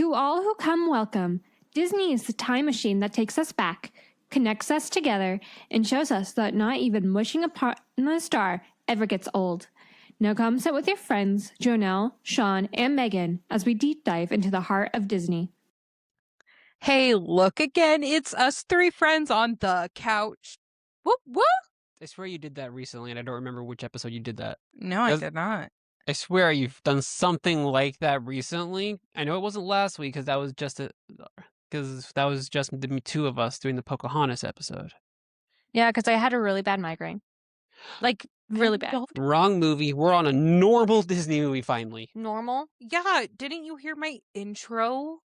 To all who come, welcome. Disney is the time machine that takes us back, connects us together, and shows us that not even wishing upon a star ever gets old. Now come sit with your friends, Jonelle, Sean, and Megan, as we deep dive into the heart of Disney. Hey, look again. It's us three friends on the couch. Whoop, whoop. I swear you did that recently, and I don't remember which episode you did that. No, I did not. I swear you've done something like that recently. I know it wasn't last week because that was just the two of us doing the Pocahontas episode. Yeah, because I had a really bad migraine. Like, really bad. Wrong movie. We're on a normal Disney movie finally. Normal? Yeah, didn't you hear my intro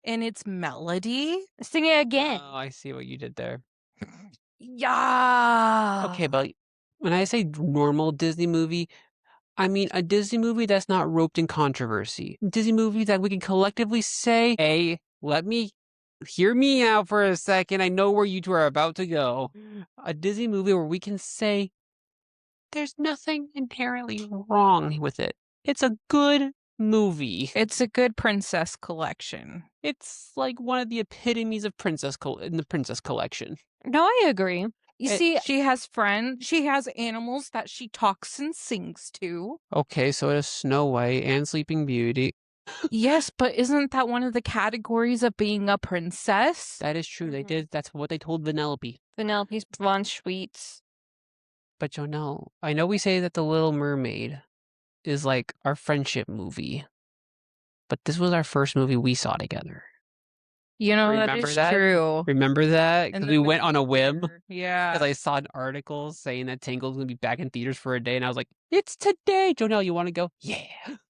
and its melody? Sing it again. Oh, I see what you did there. Yeah. Okay, but when I say normal Disney movie, I mean a Disney movie that's not roped in controversy. Disney movie that we can collectively say, hey, hear me out for a second. I know where you two are about to go. A Disney movie where we can say there's nothing inherently wrong with it. It's a good movie. It's a good princess collection. It's like one of the epitomes of in the princess collection. No, I agree. You see, she has friends. She has animals that she talks and sings to. Okay, so does Snow White and Sleeping Beauty. Yes, but isn't that one of the categories of being a princess? That is true. They did. That's what they told Vanellope. Vanellope's blonde sweets. But Jonelle, I know we say that The Little Mermaid is like our friendship movie, but this was our first movie we saw together. You know, that is true. Remember that? Because we went on a whim. Yeah. Because I saw an article saying that Tangled's going to be back in theaters for a day, and I was like, it's today! Jonelle, you want to go? Yeah!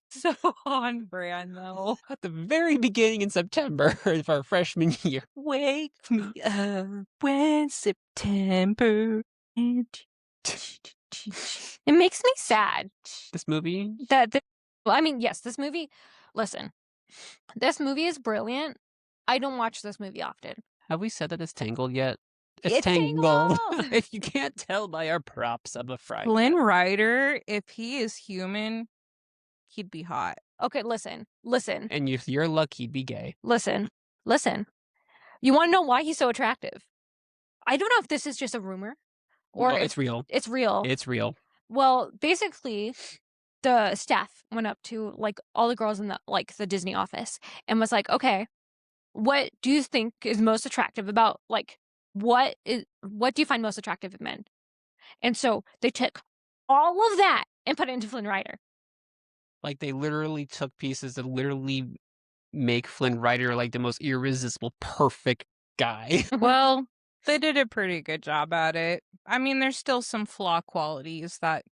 So on brand, though. At the very beginning in September of our freshman year. Wake me up when September. It makes me sad. This movie? Yes, this movie. Listen, this movie is brilliant. I don't watch this movie often. Have we said that it's Tangled yet? It's Tangled! If you can't tell by our props of a Friday. Flynn Rider, if he is human, he'd be hot. Okay, listen. And if you're lucky, he'd be gay. Listen. You want to know why he's so attractive? I don't know if this is just a rumor. Or no, it's real. It's real. It's real. Well, basically, the staff went up to like all the girls in the Disney office and was like, okay, what do you think is most attractive about what do you find most attractive in men? And so they took all of that and put it into Flynn Rider. Like they literally took pieces that literally make Flynn Rider like the most irresistible, perfect guy. Well, they did a pretty good job at it. I mean, there's still some flaw qualities that,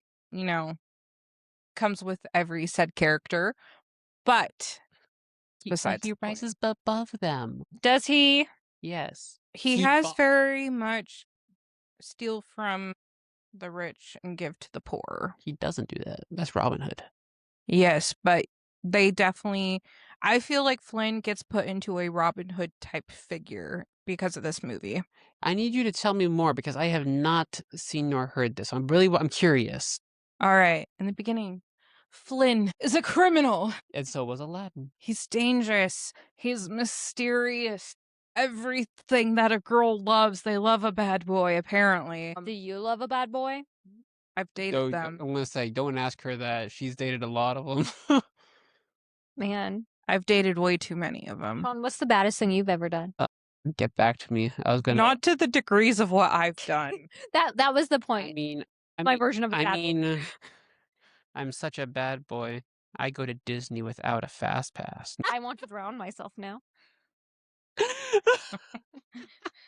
comes with every said character. But besides, he rises above them. Does he? Yes. He has very much steal from the rich and give to the poor. He doesn't do that. That's Robin Hood. Yes, but they definitely... I feel like Flynn gets put into a Robin Hood type figure because of this movie. I need you to tell me more because I have not seen nor heard this. I'm curious. All right. In the beginning, Flynn is a criminal. And so was Aladdin. He's dangerous. He's mysterious. Everything that a girl loves, they love a bad boy, apparently. Do you love a bad boy? I've dated them. I'm going to say, don't ask her that. She's dated a lot of them. Man. I've dated way too many of them. Sean, what's the baddest thing you've ever done? Get back to me. I was going to... Not to the degrees of what I've done. That was the point. My version of a bad boy. I'm such a bad boy. I go to Disney without a fast pass. I want to drown myself now.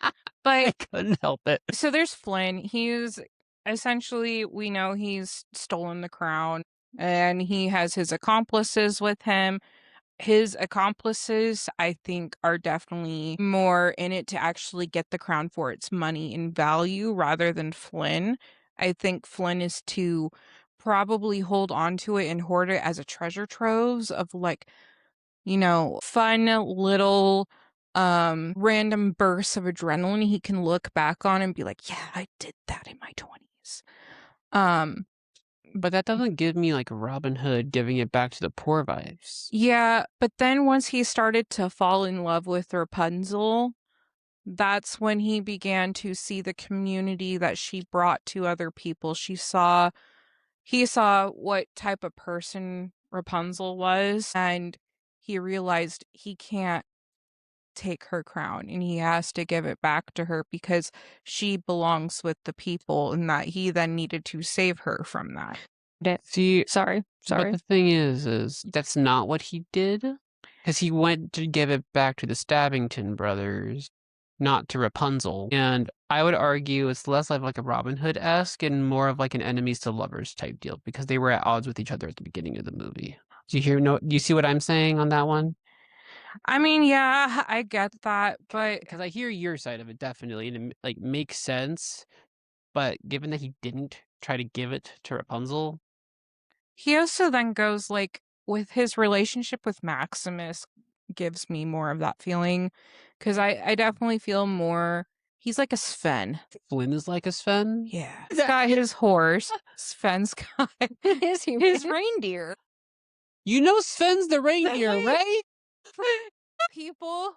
But I couldn't help it. So there's Flynn. He's essentially, we know he's stolen the crown and he has his accomplices with him. His accomplices, I think, are definitely more in it to actually get the crown for its money and value rather than Flynn. I think Flynn is to probably hold on to it and hoard it as a treasure troves of fun little random bursts of adrenaline he can look back on and be like, yeah, I did that in my 20s. But that doesn't give me like Robin Hood giving it back to the poor vibes. Yeah, but then once he started to fall in love with Rapunzel, that's when he began to see the community that she brought to other people. He saw what type of person Rapunzel was, and he realized he can't take her crown and he has to give it back to her because she belongs with the people, and that he then needed to save her from that. See, Sorry. but the thing is that's not what he did, because he went to give it back to the Stabbington brothers, not to Rapunzel. And I would argue it's less of like a Robin Hood-esque and more of like an enemies to lovers type deal, because they were at odds with each other at the beginning of the movie. Do you see what I'm saying on that one? I mean, yeah, I get that, but Because I hear your side of it definitely, and it like makes sense. But given that he didn't try to give it to Rapunzel, he also then goes like with his relationship with Maximus gives me more of that feeling, because I definitely feel more he's like a Sven. Flynn is like a Sven. Yeah. He's got his horse. Sven's got Is he his really? reindeer. You know Sven's the reindeer, Really? right? People,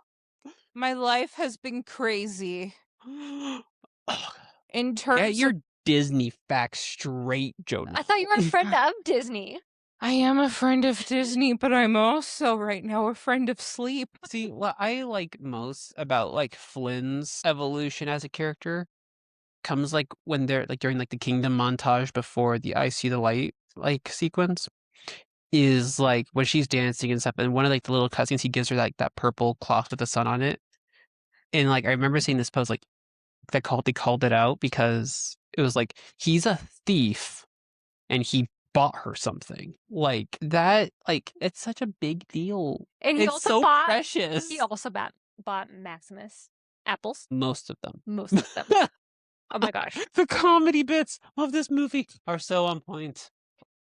my life has been crazy in terms Get your of Disney facts straight, Joe. I thought you were a friend of Disney. I am a friend of Disney, but I'm also right now a friend of sleep. See, what I like most about like Flynn's evolution as a character comes like when they're like during like the kingdom montage before the I See the Light like sequence, is like when she's dancing and stuff, and one of like the little cutscenes he gives her like that purple cloth with the sun on it. And like I remember seeing this post like they called it out because it was like he's a thief and he bought her something. Like that, like it's such a big deal. And he It's also so bought precious. He also bought Maximus apples. Most of them. Most of them. Oh my gosh. The comedy bits of this movie are so on point.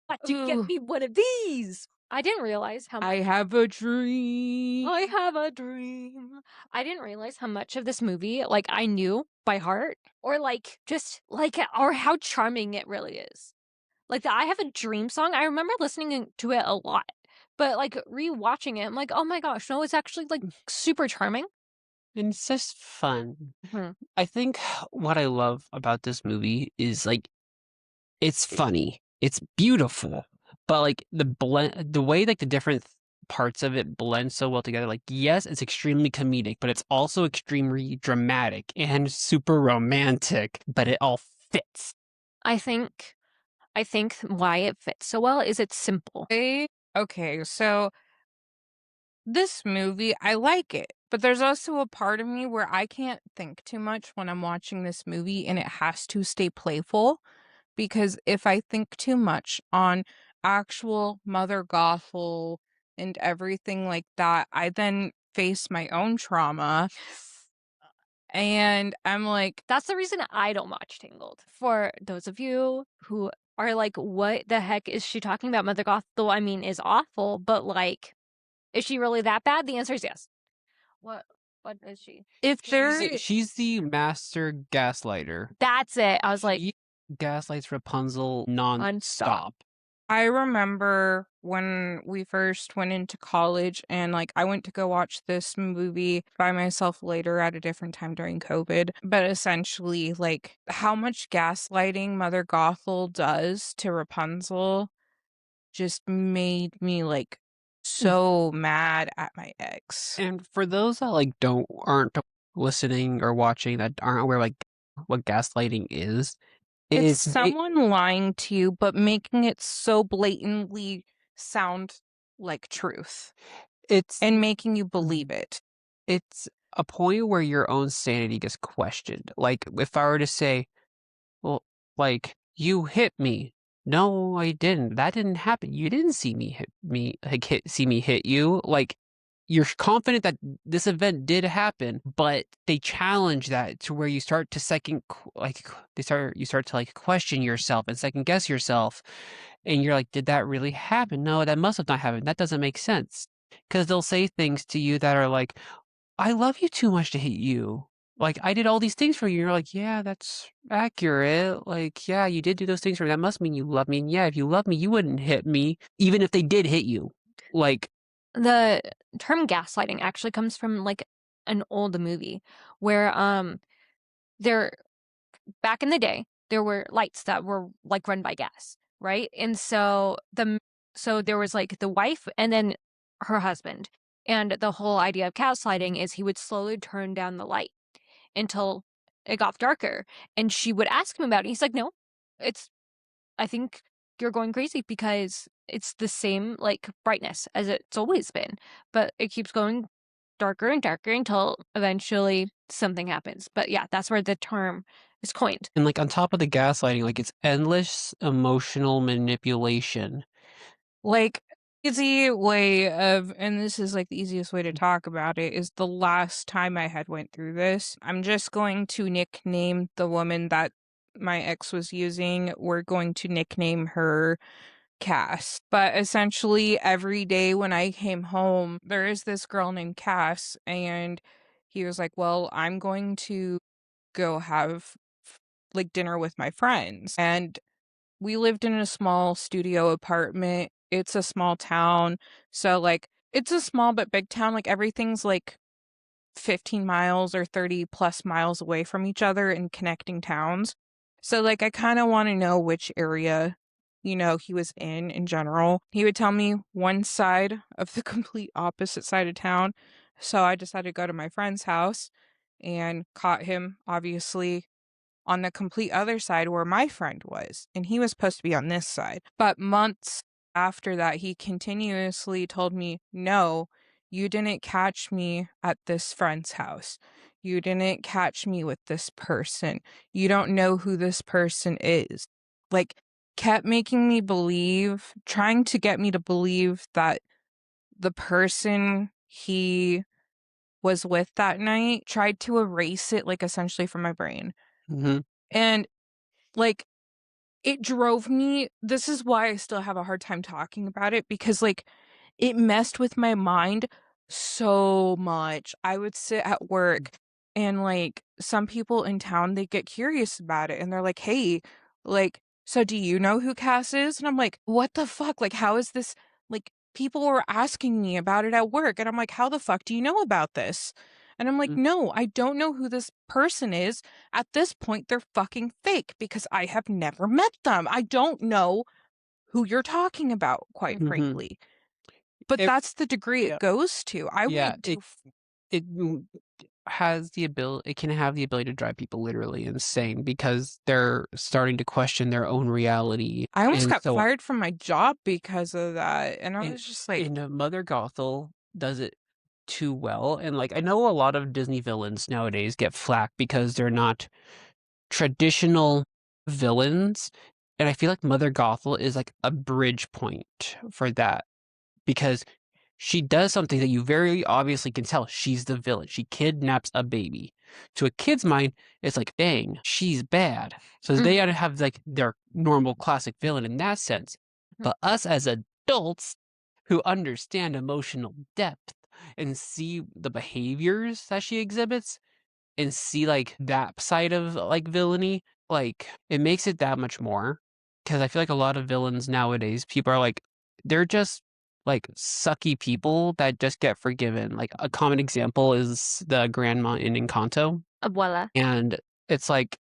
Why don't you get me one of these? I didn't realize how I have a dream. I have a dream. I didn't realize how much of this movie, like, I knew by heart, or like just like, or how charming it really is. Like the I Have a Dream song, I remember listening to it a lot, but like rewatching it, I'm like, oh my gosh, no, it's actually like super charming. And it's just fun. Mhm. I think what I love about this movie is like it's funny, it's beautiful, but like the way like the different parts of it blend so well together. Like, yes, it's extremely comedic, but it's also extremely dramatic and super romantic, but it all fits. I think why it fits so well is it's simple. Okay, so this movie, I like it, but there's also a part of me where I can't think too much when I'm watching this movie, and it has to stay playful, because if I think too much on actual Mother Gothel and everything like that, I then face my own trauma. And I'm like, That's the reason I don't watch Tangled. For those of you who are like, what the heck is she talking about? Mother Gothel, I mean, is awful, but like, is she really that bad? The answer is yes. What is she? if there She's the master gaslighter. That's it. I was like, She gaslights Rapunzel non-stop. I remember when we first went into college, and like I went to go watch this movie by myself later at a different time during COVID. But essentially, like how much gaslighting Mother Gothel does to Rapunzel just made me like so mad at my ex. And for those that like aren't listening or watching, that aren't aware like what gaslighting is, It's someone lying to you, but making it so blatantly sound like truth and making you believe it. It's a point where your own sanity gets questioned. Like if I were to say, well, like you hit me. No, I didn't. That didn't happen. You didn't see me see me hit you. Like you're confident that this event did happen, but they challenge that to where you start to you start to like question yourself and second guess yourself, and you're like, did that really happen? No, that must have not happened. That doesn't make sense, because they'll say things to you that are like, I love you too much to hit you. like, I did all these things for you. You're like, yeah, that's accurate. Like, yeah, you did do those things for me. That must mean you love me. And yeah, if you love me, you wouldn't hit me, even if they did hit you. Like, The term gaslighting actually comes from like an old movie where there back in the day there were lights that were like run by gas, right? And so there was like the wife and then her husband. And the whole idea of gaslighting is he would slowly turn down the light until it got darker. And she would ask him about it. He's like, no, I think you're going crazy because it's the same like brightness as it's always been, but it keeps going darker and darker until eventually something happens. But yeah, that's where the term is coined. and like on top of the gaslighting, like it's endless emotional manipulation. Like, easy way of, and this is like the easiest way to talk about it, is the last time I had went through this. I'm just going to nickname the woman that my ex was using. We're going to nickname her Cass. But essentially, every day when I came home, there is this girl named Cass, and he was like, well, I'm going to go have like dinner with my friends. And we lived in a small studio apartment. It's a small town. So, like, it's a small but big town. Like, everything's like 15 miles or 30 plus miles away from each other in connecting towns. So, like, I kind of want to know which area, he was in general. He would tell me one side of the complete opposite side of town. So, I decided to go to my friend's house and caught him, obviously, on the complete other side where my friend was, and he was supposed to be on this side. But months after that, he continuously told me, no, you didn't catch me at this friend's house. You didn't catch me with this person. You don't know who this person is. Like, kept making me believe, trying to get me to believe that the person he was with that night tried to erase it, like, essentially from my brain. Hmm. And, like, it drove me, this is why I still have a hard time talking about it, because, like, it messed with my mind so much. I would sit at work and, like, some people in town, they get curious about it and they're like, "Hey, like, so do you know who Cass is?" And I'm like, "What the fuck? Like, how is this?" Like, people were asking me about it at work and I'm like, "How the fuck do you know about this?" And I'm like, "No, I don't know who this person is. At this point, they're fucking fake because I have never met them. I don't know who you're talking about, quite Hmm. frankly." But It, that's the degree yeah, it goes to. I yeah, went to it has the ability, it can have the ability to drive people literally insane because they're starting to question their own reality I almost and got so on. fired from my job because of that, and I And was just like, Mother Gothel does it too well. And like I know a lot of Disney villains nowadays get flack because they're not traditional villains. And I feel like Mother Gothel is like a bridge point for that because she does something that you very obviously can tell she's the villain. She kidnaps a baby. To a kid's mind, it's like, dang, she's bad. So they gotta have like their normal classic villain in that sense. But us as adults who understand emotional depth and see the behaviors that she exhibits and see like that side of like villainy, like it makes it that much more. Because I feel like a lot of villains nowadays, people are like, they're just like sucky people that just get forgiven. Like a common example is the grandma in Encanto. Abuela. And it's like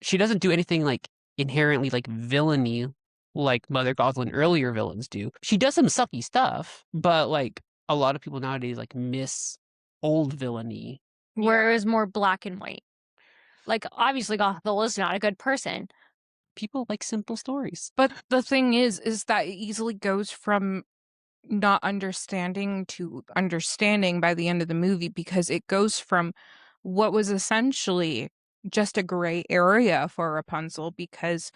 she doesn't do anything like inherently like villainy like Mother Gothel and earlier villains do. She does some sucky stuff, but like a lot of people nowadays like miss old villainy. Where it was more black and white. Like, obviously, Gothel is not a good person. People like simple stories. but the thing is that it easily goes from not understanding to understanding by the end of the movie, because it goes from what was essentially just a gray area for Rapunzel, because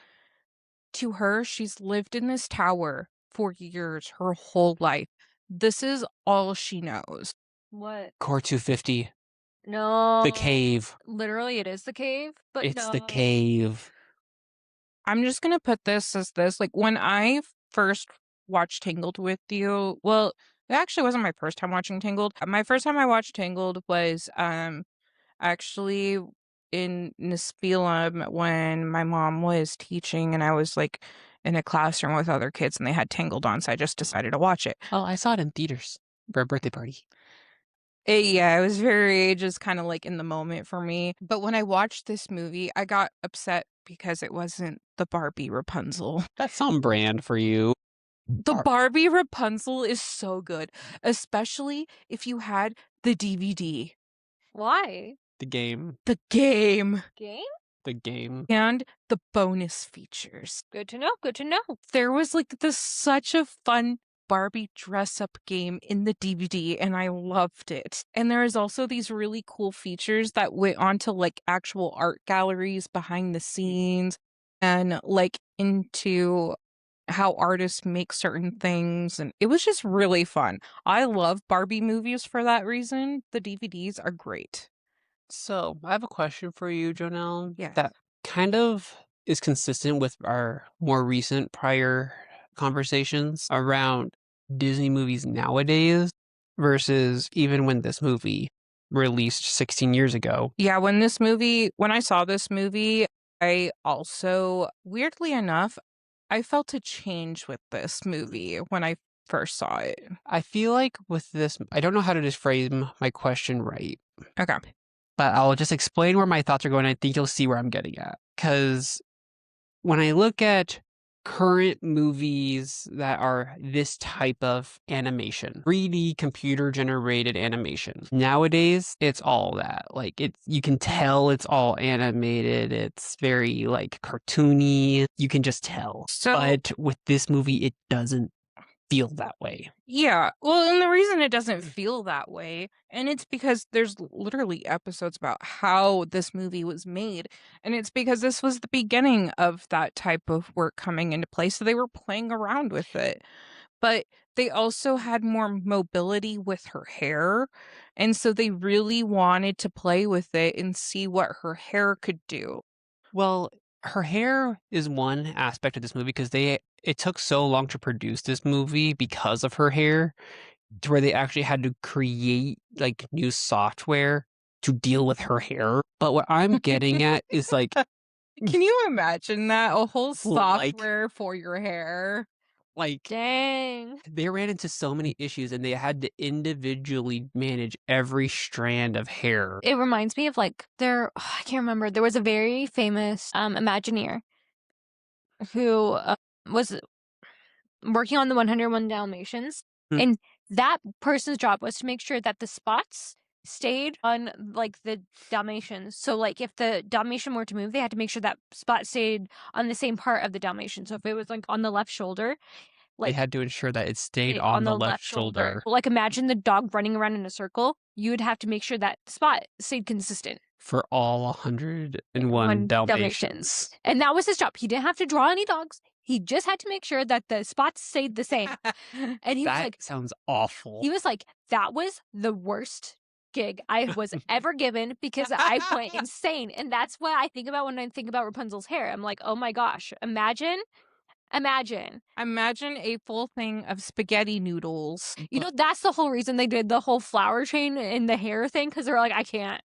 to her, she's lived in this tower for years, her whole life. This is all she knows. What? Core 250, No. the cave. Literally, it is the cave, but It's the no. cave. I'm just gonna put this as this. Like, when I first watched Tangled with you, well, it actually wasn't my first time watching Tangled. My first time I watched Tangled was Actually, in Nispelum, when my mom was teaching and I was like in a classroom with other kids and they had Tangled on, so I just decided to watch it. Oh, I saw it in theaters for a birthday party. Yeah, it was very just kind of like in the moment for me. But when I watched this movie, I got upset because it wasn't the Barbie Rapunzel. That's on brand for you. The Barbie Rapunzel is so good, especially if you had the DVD. Why? The game. The game. Game? The game. And the bonus features. Good to know. Good to know. There was like such a fun Barbie dress up game in the DVD and I loved it. And there is also these really cool features that went onto like actual art galleries behind the scenes and like into how artists make certain things, and it was just really fun. I love Barbie movies for that reason. The DVDs are great. So, I have a question for you, Jonelle. Yes. That kind of is consistent with our more recent prior conversations around Disney movies nowadays versus even when this movie released 16 years ago. Yeah, when I saw this movie, I also, weirdly enough, I felt a change with this movie when I first saw it. I feel like with this, I don't know how to just frame my question right, Okay. but I'll just explain where my thoughts are going. I think you'll see where I'm getting at. Because when I look at current movies that are this type of animation, 3D computer generated animation, nowadays it's all that. Like you can tell it's all animated. It's very like cartoony. You can just tell. So, But with this movie, it doesn't feel that way. yeah, well, and the reason it doesn't feel that way, and it's because there's literally episodes about how this movie was made, and it's because this was the beginning of that type of work coming into place, so they were playing around with it. But they also had more mobility with her hair, and so they really wanted to play with it and see what her hair could do. Well, her hair is one aspect of this movie because it took so long to produce this movie because of her hair, to where they actually had to create like new software to deal with her hair. But what I'm getting at is like, Can you imagine that? A whole Like- software for your hair? like Dang. they ran into so many issues and they had to individually manage every strand of hair. It reminds me of like I can't remember. There was a very famous Imagineer who was working on the 101 Dalmatians, Hmm. and that person's job was to make sure that the spots stayed on like the Dalmatians. So like if the Dalmatian were to move, they had to make sure that spot stayed on the same part of the Dalmatian. So if it was like on the left shoulder, They like had to ensure that it stayed it- on the left shoulder. Like imagine the dog running around in a circle. You would have to make sure that spot stayed consistent. For all 101 Dalmatians. And that was his job. He didn't have to draw any dogs. He just had to make sure that the spots stayed the same. And he was That like, sounds awful. that was the worst gig I was ever given because I went insane. And that's what I think about when I think about Rapunzel's hair. I'm like, oh my gosh, imagine. Imagine a full thing of spaghetti noodles. You know, that's the whole reason they did the whole flower chain and the hair thing, because they were like, I can't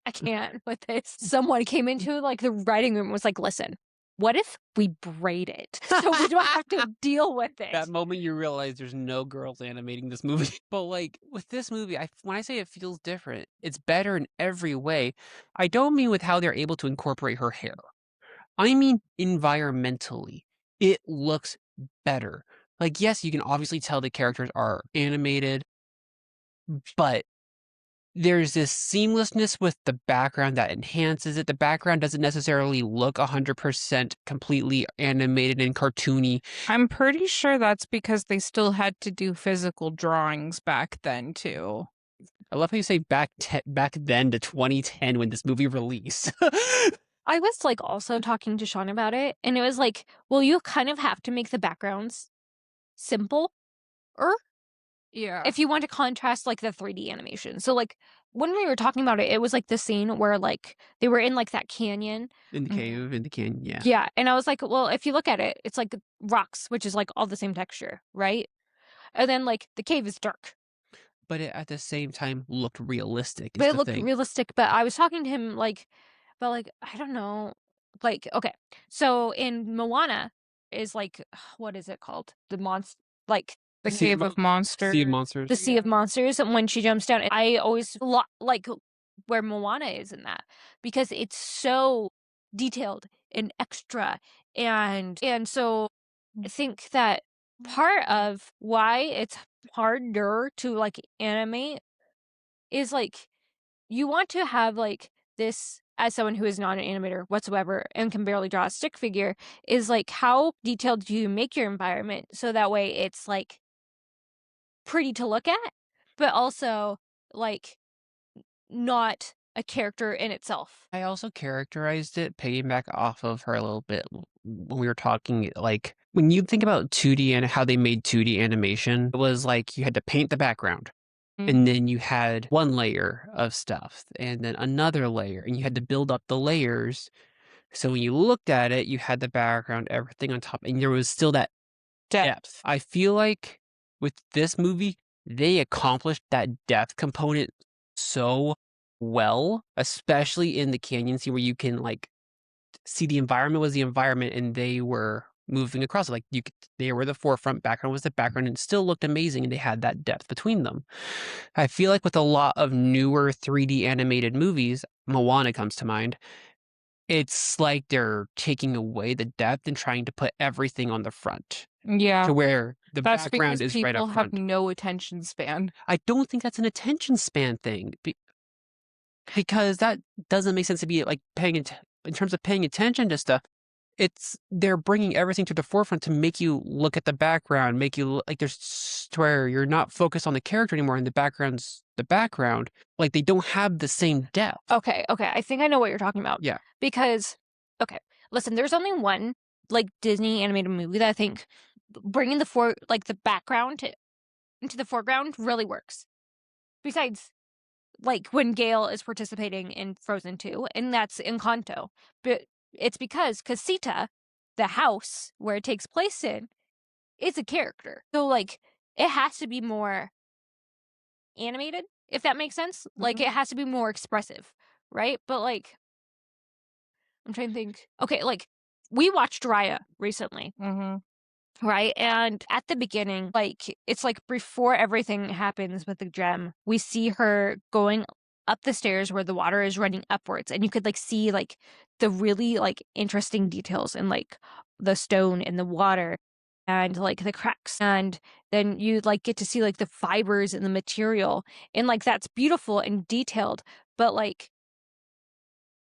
with this. Someone came into like the writing room and was like, listen, what if we braid it so we don't have to deal with it? That moment you realize there's no girls animating this movie. But like with this movie, when I say it feels different, it's better in every way. I don't mean with how they're able to incorporate her hair. I mean environmentally. It looks better. Like, yes, you can obviously tell the characters are animated, but there's this seamlessness with the background that enhances it. The background doesn't necessarily look 100% completely animated and cartoony. I'm pretty sure that's because they still had to do physical drawings back then, too. I love how you say back then to 2010 when this movie released. I was like also talking to Sean about it, and it was like, well, you kind of have to make the backgrounds simple Yeah. if you want to contrast like the 3D animation. So like when we were talking about it, it was like the scene where like they were in like that canyon. In the cave, in the canyon, yeah. Yeah. And I was like, well, if you look at it, it's like rocks, which is like all the same texture, right? And then like the cave is dark. but it at the same time looked realistic is But it the looked thing. realistic, but I was talking to him, like, about, like, I don't know, like, okay, so in Moana is, like, what is it called? Like, The Sea Cave of Monsters. Sea of Monsters. the Sea of Monsters, and when she jumps down, I always like where Moana is in that, because it's so detailed and extra, and so I think that part of why it's harder to, like, animate is, like, you want to have, like, this as someone who is not an animator whatsoever and can barely draw a stick figure, is, like, how detailed do you make your environment so that way it's, like, pretty to look at, but also, like, not a character in itself. I also characterized it piggyback off of her a little bit when we were talking, like, when you think about 2D and how they made 2D animation, it was like you had to paint the background, and then you had one layer of stuff, and then another layer, and you had to build up the layers. So when you looked at it, you had the background, everything on top, and there was still that depth. I feel like with this movie, they accomplished that depth component so well, especially in the canyon scene where you can like see the environment was the environment and they were moving across it. Like they were the forefront, background was the background, and it still looked amazing. And they had that depth between them. I feel like with a lot of newer 3D animated movies, Moana comes to mind. It's like they're taking away the depth and trying to put everything on the front Yeah. to where the That's background because is right people up have front. no attention span. I don't think that's an attention span thing because that doesn't make sense to be like in terms of paying attention to stuff. They're bringing everything to the forefront to make you look at the background, make you like where you're not focused on the character anymore, and the background's the background. Like they don't have the same depth. Okay, I think I know what you're talking about. Yeah. Because, okay, listen, there's only one, like, Disney animated movie that I think bringing the background into the foreground really works. Besides, like, when Gale is participating in Frozen 2, and that's Encanto. But it's because Casita, the house where it takes place in, is a character. So, like, it has to be more animated, if that makes sense. Like, it has to be more expressive, right? But, like, I'm trying to think. Okay, like, we watched Raya recently, right? And at the beginning, like, it's like before everything happens with the gem, we see her going up the stairs where the water is running upwards, and you could, like, see, like, the really, like, interesting details in, like, the stone and the water and, like, the cracks. And then you, like, get to see, like, the fibers in the material, and, like, that's beautiful and detailed. But, like,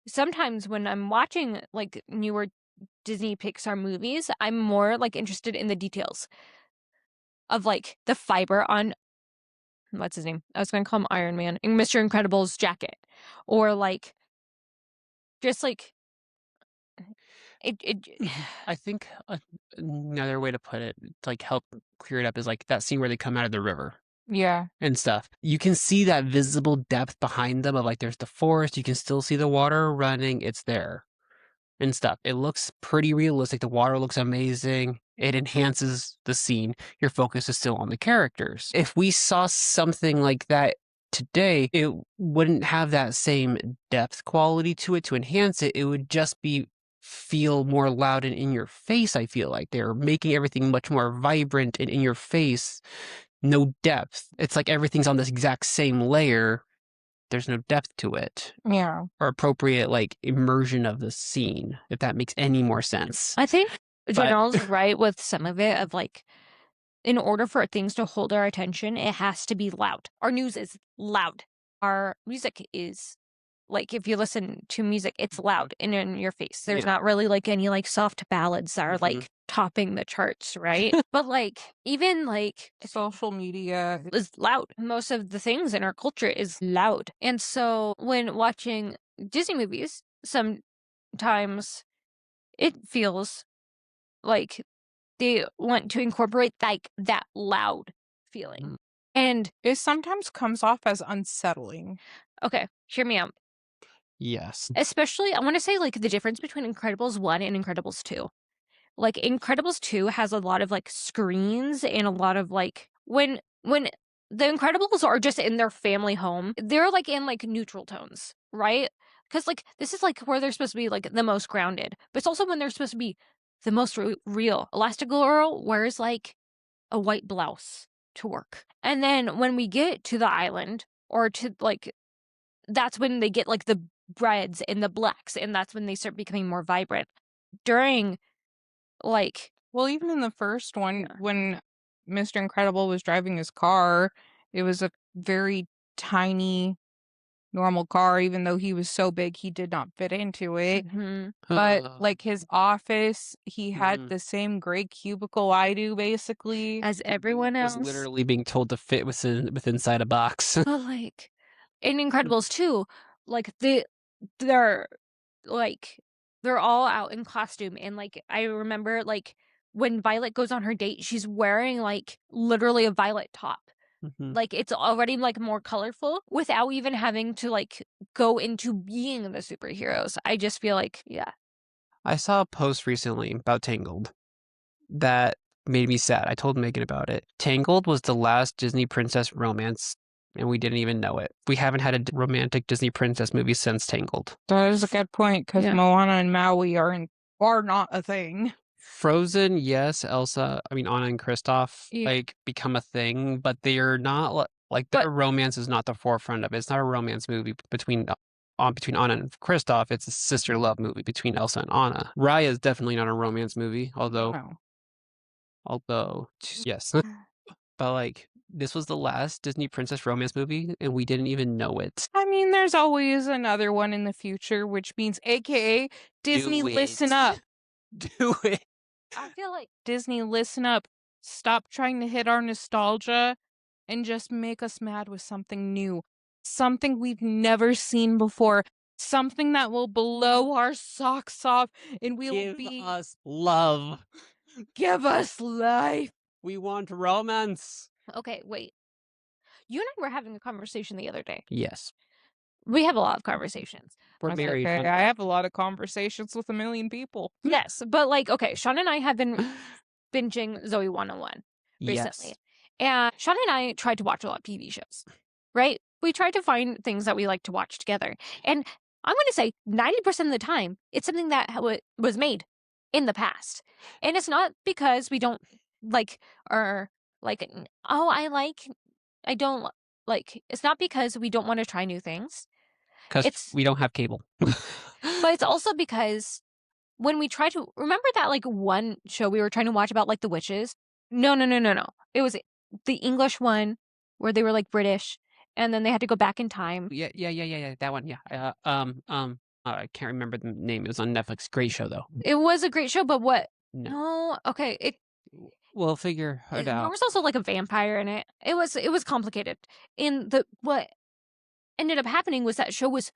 sometimes when I'm watching, like, newer Disney Pixar movies, I'm more, like, interested in the details of, like, the fiber on what's his name? I was gonna call him Iron Man, in Mr. Incredible's jacket. Or, like, just, like, it I think another way to put it, to like help clear it up, is like that scene where they come out of the river Yeah. and stuff. You can see that visible depth behind them of like there's the forest, you can still see the water running, it's there and stuff. It looks pretty realistic. The water looks amazing. It enhances the scene. Your focus is still on the characters. If we saw something like that today, it wouldn't have that same depth quality to it to enhance it. It would just feel more loud and in your face. I feel like they're making everything much more vibrant and in your face. No depth. It's like everything's on this exact same layer. There's no depth to it. Yeah. Or appropriate like immersion of the scene, if that makes any more sense. I think Janelle's right with some of it, of, like, in order for things to hold our attention, it has to be loud. Our news is loud. Our music is, like, if you listen to music, it's loud and in your face. There's not really, like, any, like, soft ballads that are, like, topping the charts, right? But, like, even, like, Social media. is loud. Most of the things in our culture is loud. And so when watching Disney movies, sometimes it feels like they want to incorporate, like, that loud feeling. And It sometimes comes off as unsettling. okay, hear me out. Yes. Especially, I want to say, like, the difference between Incredibles 1 and Incredibles 2. Like, Incredibles 2 has a lot of, like, screens and a lot of, like, when the Incredibles are just in their family home. They're like in like neutral tones, right? Because like this is like where they're supposed to be like the most grounded, but it's also when they're supposed to be the most real. Elastigirl wears like a white blouse to work, and then when we get to the island or to like, that's when they get like the reds and the blacks, and that's when they start becoming more vibrant. During like, Well, even in the first one, Yeah. when Mr. Incredible was driving his car, it was a very tiny, normal car. Even though he was so big, he did not fit into it. mhm. But like his office, he had Mhm. the same gray cubicle I do, basically. As everyone was else, literally being told to fit with inside a box. but like in Incredibles too, like they're like they're all out in costume, and like I remember like when Violet goes on her date, she's wearing like literally a violet top. Mhm. Like it's already like more colorful without even having to like go into being the superheroes. I just feel like, yeah. I saw a post recently about Tangled that made me sad. I told Megan about it. Tangled was the last Disney princess romance, and we didn't even know it. We haven't had a romantic Disney princess movie since Tangled. That is a good point, because Yeah. Moana and Maui are not a thing. Frozen, yes. Elsa, Anna and Kristoff, Yeah. like, become a thing, but they are not, like, But- their romance is not the forefront of it. It's not a romance movie between Anna and Kristoff. It's a sister love movie between Elsa and Anna. Raya is definitely not a romance movie, although, yes. But, like, this was the last Disney princess romance movie, and we didn't even know it. I mean, there's always another one in the future, which means AKA Disney, listen it. up. Do it. I feel like Disney, listen up. Stop trying to hit our nostalgia and just make us mad with something new. Something we've never seen before. Something that will blow our socks off and we will Give us love. give us life. We want romance. okay, wait. You and I were having a conversation the other day. Yes. We have a lot of conversations. We're That's married. okay. fun I fact. have a lot of conversations with a million people. Yes, but like, okay, Sean and I have been binging Zoe 101 recently. Yes. And Sean and I tried to watch a lot of TV shows, right? We tried to find things that we like to watch together. And I'm going to say 90% of the time, it's something that was made in the past. And it's not because we don't like, or like, I don't like, it's not because we don't want to try new things. Because It's- we don't have cable. But it's also because when we tried to remember that like one show we were trying to watch about like the witches. No. It was the English one where they were like British and then they had to go back in time. Yeah. That one. Yeah. I can't remember the name. It was on Netflix. Great show though. It was a great show, but what? No. No, okay. We'll figure it There out. was also like a vampire in it. It was complicated. And what ended up happening was that show was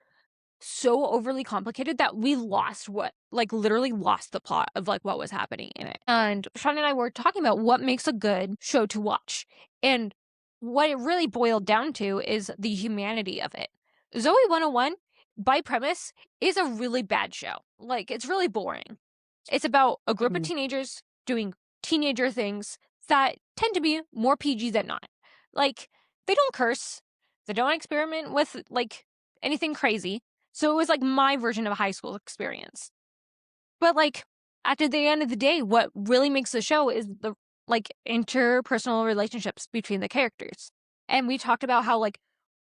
so overly complicated that we literally lost the plot of like what was happening in it. And Sean and I were talking about what makes a good show to watch. And what it really boiled down to is the humanity of it. Zoe 101, by premise, is a really bad show. Like, it's really boring. It's about a group of teenagers doing teenager things that tend to be more PG than not. Like, they don't curse. They don't experiment with, like, anything crazy. So it was like my version of a high school experience. But like at the end of the day, what really makes the show is the like interpersonal relationships between the characters. And we talked about how like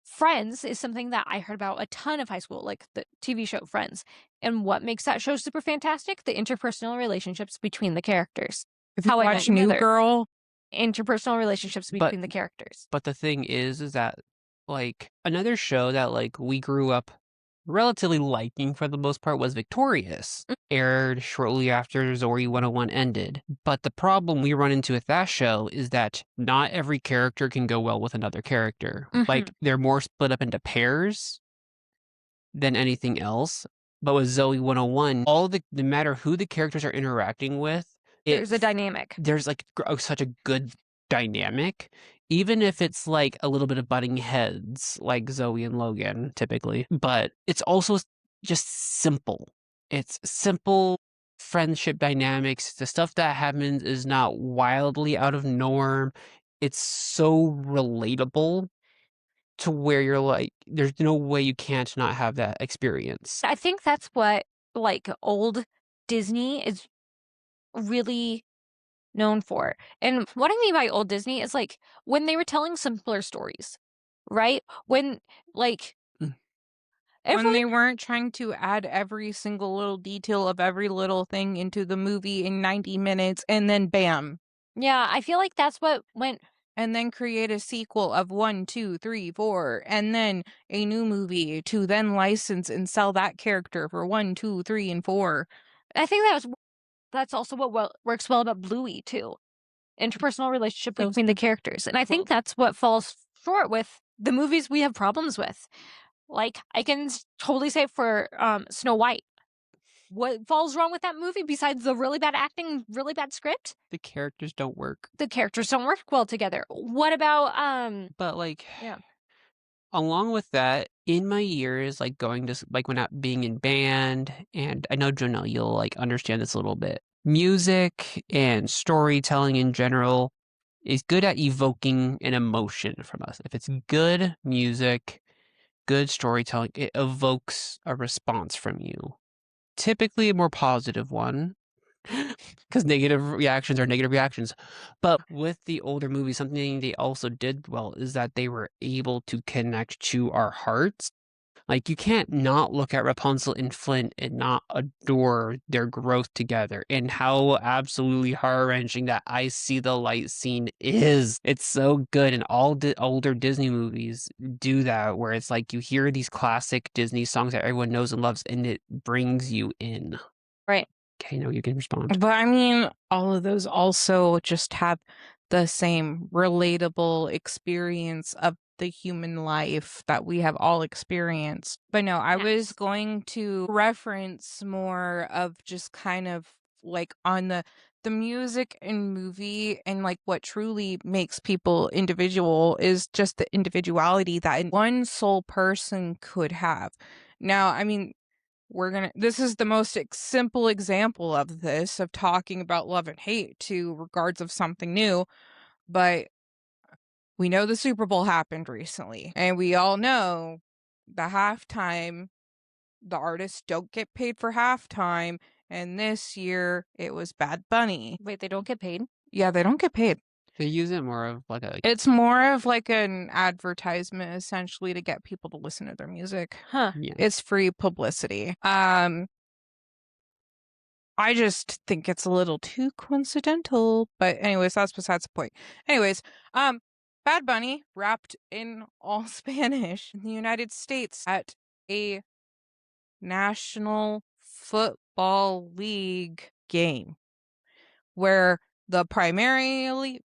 Friends is something that I heard about a ton of high school, like the TV show Friends. And what makes that show super fantastic? The interpersonal relationships between the characters. If you How I Met watch Your New Mother. Girl, Interpersonal relationships between the characters. But the thing is that like another show that like we grew up relatively liking for the most part was Victorious. Aired shortly after Zoe 101 ended. But the problem we run into with that show is that not every character can go well with another character. Like they're more split up into pairs than anything else. But with Zoe 101, no matter who the characters are interacting with, There's a dynamic. There's like such a good dynamic, even if it's like a little bit of butting heads, like Zoe and Logan typically. But it's also just simple. It's simple friendship dynamics. The stuff that happens is not wildly out of norm. it's so relatable to where you're like, there's no way you can't not have that experience. I think that's what like old Disney is really known for. And what I mean by old Disney is like when they were telling simpler stories, right? When like Mm. When everyone, they weren't trying to add every single little detail of every little thing into the movie in 90 minutes and then bam. yeah, I feel like that's what went. And then create a sequel of 1, 2, 3, 4, and then a new movie to then license and sell that character for 1, 2, 3, and 4. I think that's also what works well about Bluey too. Interpersonal relationship So- between the characters. And I think that's what falls short with the movies we have problems with. Like I can totally say for Snow White. What falls wrong with that movie besides the really bad acting, really bad script? The characters don't work. The characters don't work well together. What about But like, yeah. along with that, in my years, like going to like when out being in band, and I know Jonelle, you'll like understand this a little bit. Music and storytelling in general is good at evoking an emotion from us. If it's good music, good storytelling, it evokes a response from you. Typically a more positive one, because negative reactions are negative reactions. But with the older movies, something they also did well is that they were able to connect to our hearts. Like, you can't not look at Rapunzel and Flynn and not adore their growth together and how absolutely heart-wrenching that I See the Light scene is. It's so good, and all older Disney movies do that, where it's like you hear these classic Disney songs that everyone knows and loves, and it brings you in. Right. Okay, no, you can respond. But I mean, all of those also just have the same relatable experience of the human life that we have all experienced. But no, I was going to reference more of just kind of like on the music and movie, and like what truly makes people individual is just the individuality that one sole person could have. Now, I mean, this is the most simple example of this, of talking about love and hate to regards of something new, but we know the Super Bowl happened recently, and we all know the halftime, the artists don't get paid for halftime, and this year it was Bad Bunny. Wait, they don't get paid? Yeah, they don't get paid. They use it more of like a It's more of like an advertisement essentially to get people to listen to their music. Huh. yeah. It's free publicity. I just think it's a little too coincidental, but anyways, that's besides the point. Anyways, Bad Bunny rapped in all Spanish in the United States at a National Football League game where the primary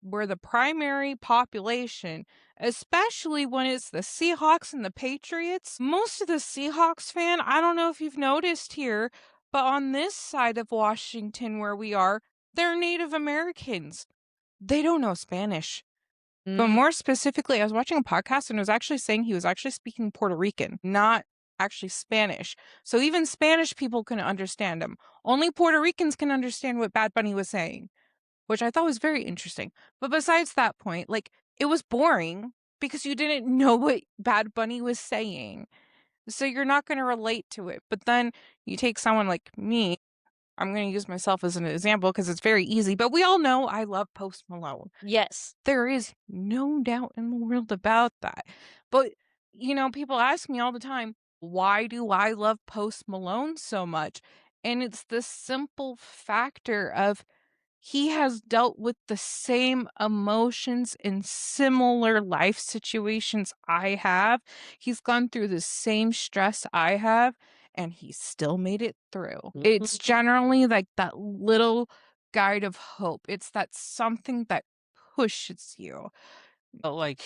population, especially when it's the Seahawks and the Patriots, most of the Seahawks fan, I don't know if you've noticed here, but on this side of Washington where we are, they're Native Americans. They don't know Spanish. But more specifically, I was watching a podcast and it was actually saying he was actually speaking Puerto Rican, not actually Spanish. So even Spanish people couldn't understand him. Only Puerto Ricans can understand what Bad Bunny was saying, which I thought was very interesting. But besides that point, like, it was boring because you didn't know what Bad Bunny was saying. So you're not going to relate to it. But then you take someone like me. I'm going to use myself as an example because it's very easy, but we all know I love Post Malone. Yes. There is no doubt in the world about that. But, people ask me all the time, why do I love Post Malone so much? And it's the simple factor of he has dealt with the same emotions in similar life situations I have. He's gone through the same stress I have, and he still made it through. It's generally like that little guide of hope. It's that something that pushes you. But like,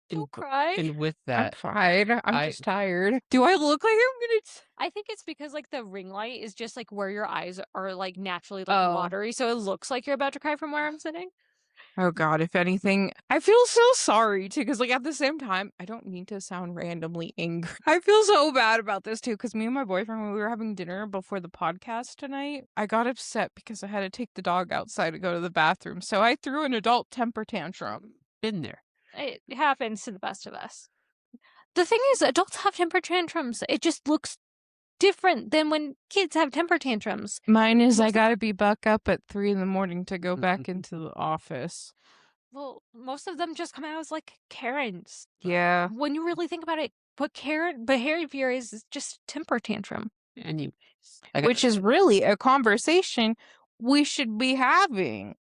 Don't cry. and with I'm that, fine. I'm I- just tired. Do I look like I'm gonna? I think it's because like the ring light is just like where your eyes are like naturally like Oh. watery, so it looks like you're about to cry from where I'm sitting. Oh God, if anything, I feel so sorry too, because like at the same time, I don't mean to sound randomly angry. I feel so bad about this too, because me and my boyfriend, when we were having dinner before the podcast tonight, I got upset because I had to take the dog outside to go to the bathroom. So I threw an adult temper tantrum. been there. It happens to the best of us. The thing is, adults have temper tantrums. It just looks different than when kids have temper tantrums. Mine is I gotta be back up at 3 a.m. to go back into the office. Well, most of them just come out as like Karens. Yeah. When you really think about it, what Karen behavior is just temper tantrum. Anyways, Which is really a conversation we should be having.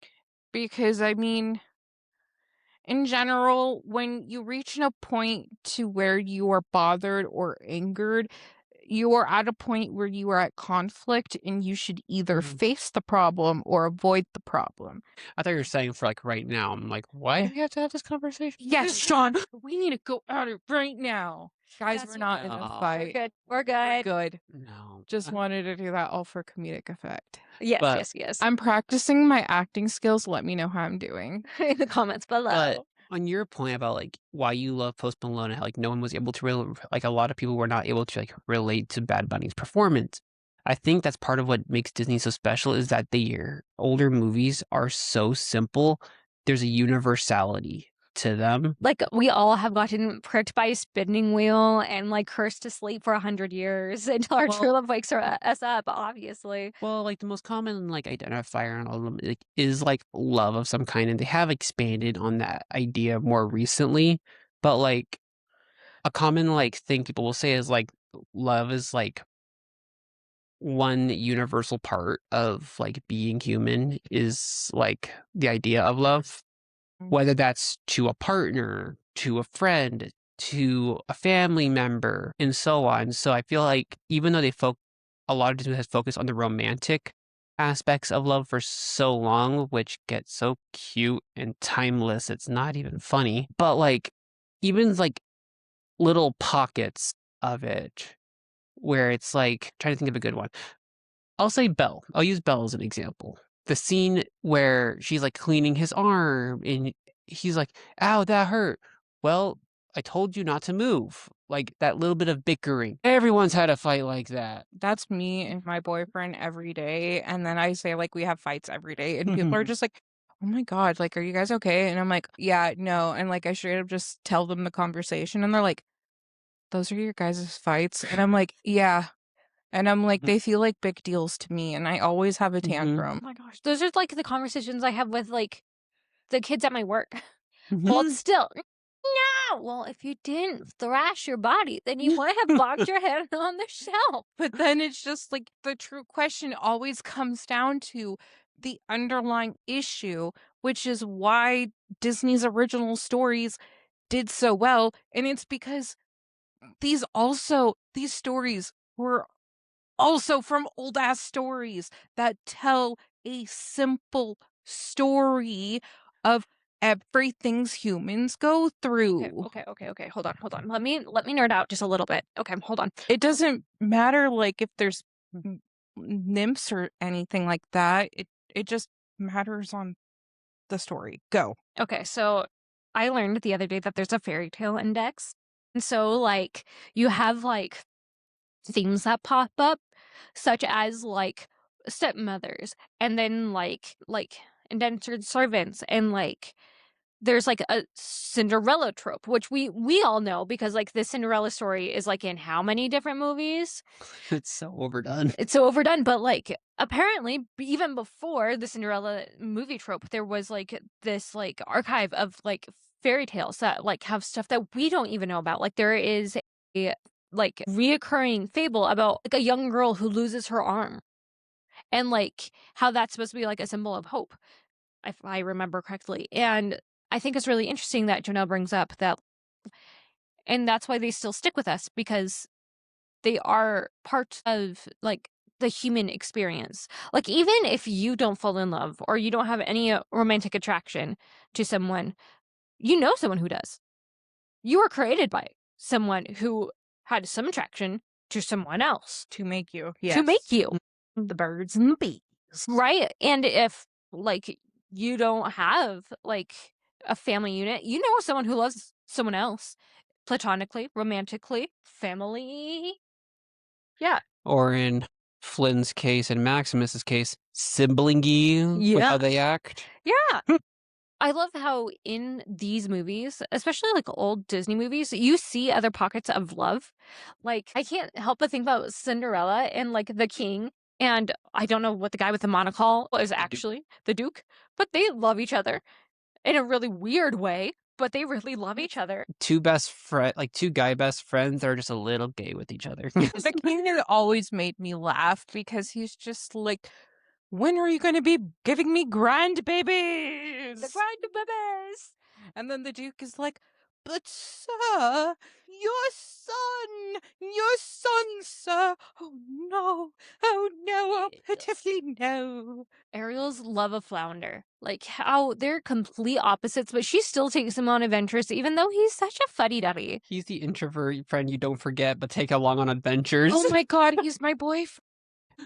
Because, I mean, in general, when you reach a point to where you are bothered or angered, you are at a point where you are at conflict and you should either face the problem or avoid the problem. I thought you were saying for like right now. I'm like, why do we have to have this conversation? Yes, Sean, we need to go at it right now. Guys, we're not in a fight. We're good. Good. No. Just wanted to do that all for comedic effect. Yes. I'm practicing my acting skills. Let me know how I'm doing. In the comments below. But on your point about like why you love Post Malone and how like no one was able to like a lot of people were not able to like relate to Bad Bunny's performance. I think that's part of what makes Disney so special is that their older movies are so simple. There's a universality to them. Like, we all have gotten pricked by a spinning wheel and like cursed to sleep for 100 years until our true love wakes us up, obviously. Well, like the most common like identifier on all of them like, is like love of some kind, and they have expanded on that idea more recently. But like a common like thing people will say is like love is like one universal part of like being human is like the idea of love, whether that's to a partner, to a friend, to a family member, and so on. So I feel like even though a lot of Disney has focused on the romantic aspects of love for so long, which get so cute and timeless, it's not even funny. But like even like little pockets of it where it's like trying to think of a good one. I'll say Belle. I'll use Belle as an example. The scene where she's like cleaning his arm and he's like, ow, that hurt. Well, I told you not to move. Like that little bit of bickering. Everyone's had a fight like that. That's me and my boyfriend every day. And then I say, like, we have fights every day. And people are just like, oh my God, like, are you guys okay? And I'm like, yeah, no. And like, I straight up just tell them the conversation. And they're like, those are your guys' fights? And I'm like, yeah. And I'm like, they feel like big deals to me. And I always have a tantrum. Oh my gosh. Those are like the conversations I have with like the kids at my work. Hold still. No. Well, if you didn't thrash your body, then you might have bonked your head on the shelf. But then it's just like the true question always comes down to the underlying issue, which is why Disney's original stories did so well. And it's because these stories were also from old ass stories that tell a simple story of everything humans go through. Okay. Hold on. Let me nerd out just a little bit. Okay, hold on. It doesn't matter like if there's nymphs or anything like that. It just matters on the story. Go. Okay, so I learned the other day that there's a fairy tale index. And so like you have like themes that pop up, such as like stepmothers, and then like indentured servants, and like there's like a Cinderella trope, which we all know because like the Cinderella story is like in how many different movies? It's so overdone. It's so overdone, but like apparently even before the Cinderella movie trope, there was like this like archive of like fairy tales that like have stuff that we don't even know about. Like there is a like reoccurring fable about like a young girl who loses her arm, and like how that's supposed to be like a symbol of hope, if I remember correctly. And I think it's really interesting that Janelle brings up that, and that's why they still stick with us, because they are part of like the human experience. Like even if you don't fall in love or you don't have any romantic attraction to someone, you know someone who does. You were created by someone who had some attraction to someone else. To make you. Yes. To make you. The birds and the bees. Right. And if like you don't have like a family unit, you know someone who loves someone else platonically, romantically, family. Yeah. Or in Flynn's case and Maximus's case, siblingy with how they act. Yeah. I love how in these movies, especially like old Disney movies, you see other pockets of love. Like, I can't help but think about Cinderella and like the king. And I don't know what the guy with the monocle is actually, the Duke, but they love each other in a really weird way, but they really love each other. Two guy best friends that are just a little gay with each other. The king has always made me laugh because he's just like, when are you going to be giving me grand babies? The grand babies. And then the Duke is like, but sir, your son, sir. Oh no, oh pitifully no. Ariel's love of Flounder. Like how they're complete opposites, but she still takes him on adventures, even though he's such a fuddy-duddy. He's the introvert friend you don't forget, but take along on adventures. Oh my god, he's my boyfriend.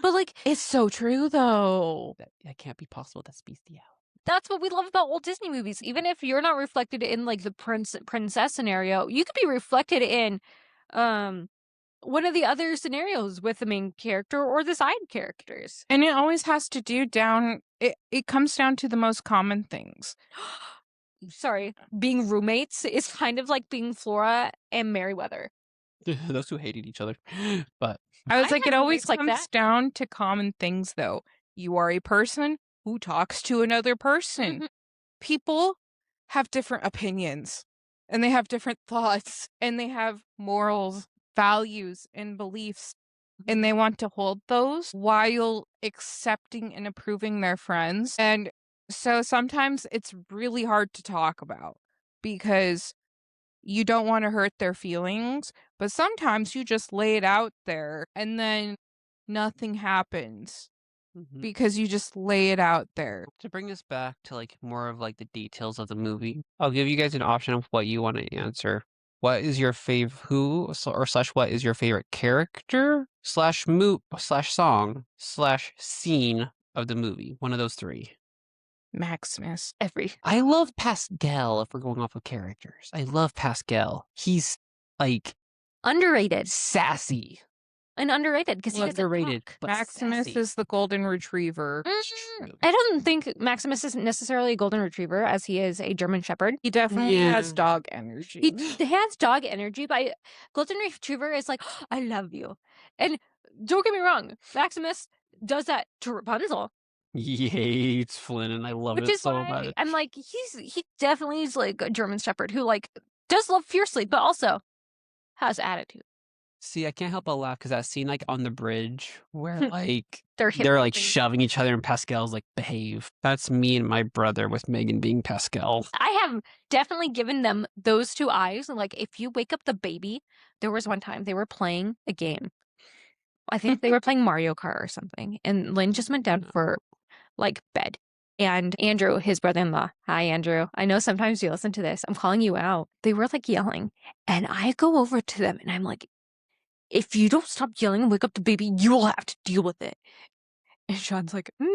But like, It's so true though. That can't be possible. That's bestiality. that's what we love about old Disney movies. Even if you're not reflected in like the princess scenario, you could be reflected in one of the other scenarios with the main character or the side characters. And it always has to do it comes down to the most common things. Sorry, being roommates is kind of like being Flora and Merryweather. Those two hated each other. But I was I like, had it always roommates like comes that. down to common things though. You are a person who talks to another person. Mhm. People have different opinions and they have different thoughts and they have morals, values, and beliefs. And they want to hold those while accepting and approving their friends. And so sometimes it's really hard to talk about because you don't want to hurt their feelings, but sometimes you just lay it out there and then nothing happens because you just lay it out there. to bring us back to like more of like the details of the movie, I'll give you guys an option of what you want to answer. What is your what is your favorite character slash song slash scene of the movie? One of those three. Maximus. I love Pascal if we're going off of characters. I love Pascal. He's like Underrated. sassy. And underrated because he doesn't Underrated, talk. but Maximus sassy. is the golden retriever. True. I don't think Maximus is necessarily a golden retriever as he is a German shepherd. He definitely Yeah. has dog energy. He has dog energy, but golden retriever is like, I love you. And don't get me wrong, Maximus does that to Rapunzel, He hates Flynn, and I love which it is so why much. I'm like, he definitely is like a German shepherd who like does love fiercely, but also has attitude. See, I can't help but laugh because that scene, like on the bridge, where like They're they're like hip-hopping. shoving each other, and Pascal's like, "Behave." That's me and my brother with Megan being Pascal. I have definitely given them those two eyes. And like, if you wake up the baby, there was one time they were playing a game. I think they were playing Mario Kart or something. And Lynn just went down for like bed. And Andrew, his brother-in-law, hi, Andrew. I know sometimes you listen to this. I'm calling you out. They were like yelling. And I go over to them and I'm like, if you don't stop yelling and wake up the baby, you will have to deal with it. And Sean's like, no.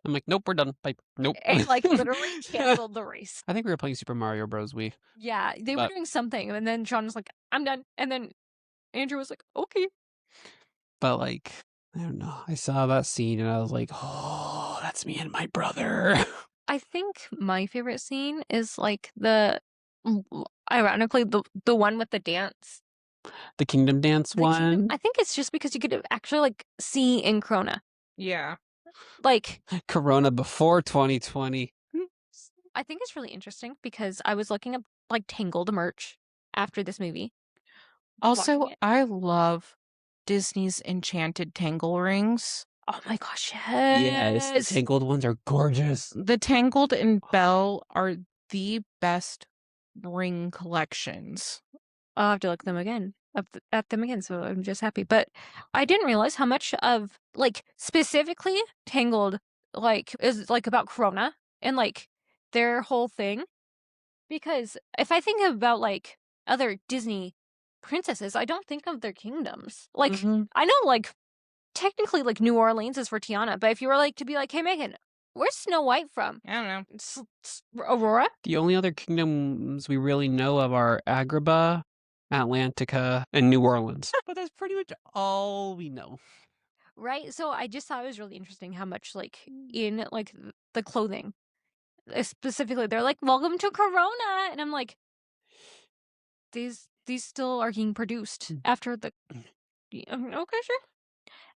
I'm like, "Nope, we're done. Bye." Nope. And like literally canceled the race. I think we were playing Super Mario Bros. Yeah, they were But- doing something. And then Sean was like, I'm done. And then Andrew was like, okay. But like, I don't know. I saw that scene and I was like, "Oh, that's me and my brother." I think my favorite scene is like ironically, the one with the dance. The Kingdom Dance The one. kingdom- I think it's just because you could actually like see in Corona. Yeah. Like, Corona before 2020. I think it's really interesting because I was looking up like Tangled merch after this movie. Also, watching it. I love Disney's enchanted tangle rings. Oh my gosh, Yes, yes. the Tangled ones are gorgeous. The Tangled and Belle are the best ring collections. I'll have to look them again at them again, so I'm just happy. But I didn't realize how much of like specifically Tangled like is like about Corona and like their whole thing. Because if I think about like other Disney princesses, I don't think of their kingdoms. Like Mhm. I know like technically like New Orleans is for Tiana, but if you were like to be like, hey Megan, where's Snow White from? I don't know. It's Aurora? The only other kingdoms we really know of are Agrabah, Atlantica, and New Orleans. But that's pretty much all we know. Right? So I just thought it was really interesting how much like in like the clothing specifically, they're like, "Welcome to Corona," and I'm like, these still are being produced after the. Okay, sure.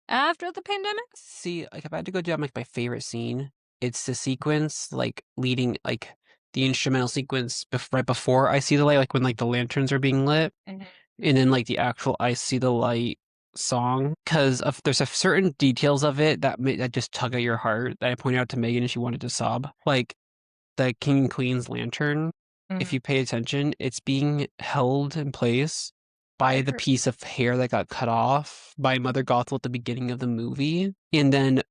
After the pandemic. See, like if I had to go down like my favorite scene, it's the sequence like leading like the instrumental sequence right before I See the Light, like when like the lanterns are being lit, and then like the actual I See the Light song, because there's a certain details of it that just tug at your heart that I pointed out to Megan and she wanted to sob, like the King and Queen's lantern. If you pay attention, it's being held in place by the piece of hair that got cut off by Mother Gothel at the beginning of the movie. And then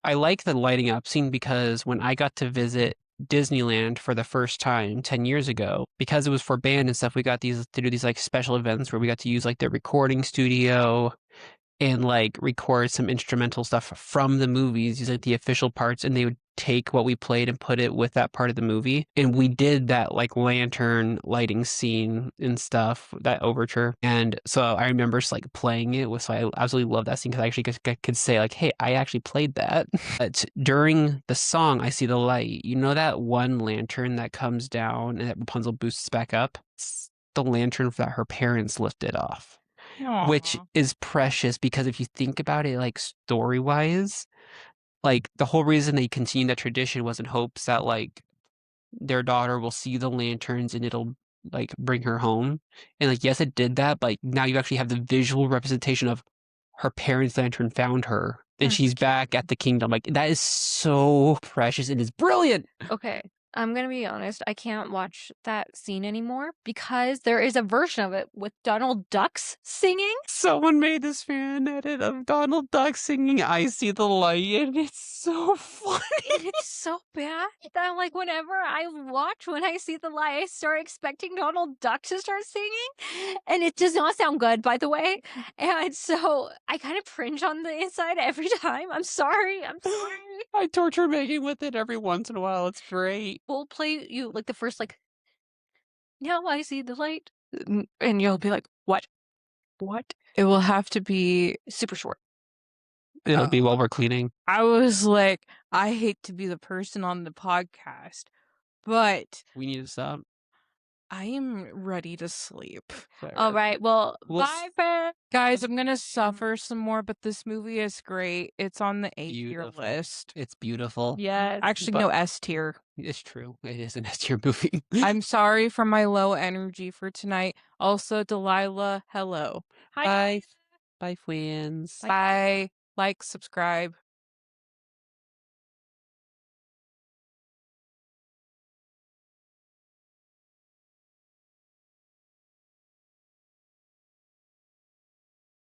I like the lighting up scene because when I got to visit Disneyland for the first time 10 years ago, because it was for band and stuff, we got to do these like special events where we got to use like their recording studio and like record some instrumental stuff from the movies, use like the official parts, and they would take what we played and put it with that part of the movie. And we did that like lantern lighting scene and stuff, that overture. And so I remember just like playing it so I absolutely love that scene because I actually could say like, hey, I actually played that. But during the song, I See the Light, you know that one lantern that comes down and that Rapunzel boosts back up? It's the lantern that her parents lifted off. Which is precious because if you think about it, like story-wise, like the whole reason they continued that tradition was in hopes that like their daughter will see the lanterns and it'll like bring her home. And like, yes, it did that, but now you actually have the visual representation of her parents' lantern found her and she's back at the kingdom. Like that is so precious and it's brilliant. Okay, I'm gonna be honest. I can't watch that scene anymore because there is a version of it with Donald Ducks singing. Someone made this fan edit of Donald Duck singing I See the Light, and it's so funny. And it's so bad that like whenever I watch When I See the Light, I start expecting Donald Duck to start singing. And it does not sound good, by the way. And so I kind of cringe on the inside every time. I'm sorry. I torture Megan with it every once in a while. It's great. We'll play you like the first like, now I see the light. And you'll be like, what? It will have to be Super short. It'll be while we're cleaning. I was like, I hate to be the person on the podcast, but We need to stop. I am ready to sleep. All right. Well, Bye, friend. Guys, I'm going to suffer some more, but this movie is great. It's on the A-tier list. It's beautiful. yes. Actually, no, S-tier. It's true. It is an S-tier movie. I'm sorry for my low energy for tonight. Also, Delilah, hello. Hi. Bye. Bye, friends. Bye. Like, subscribe.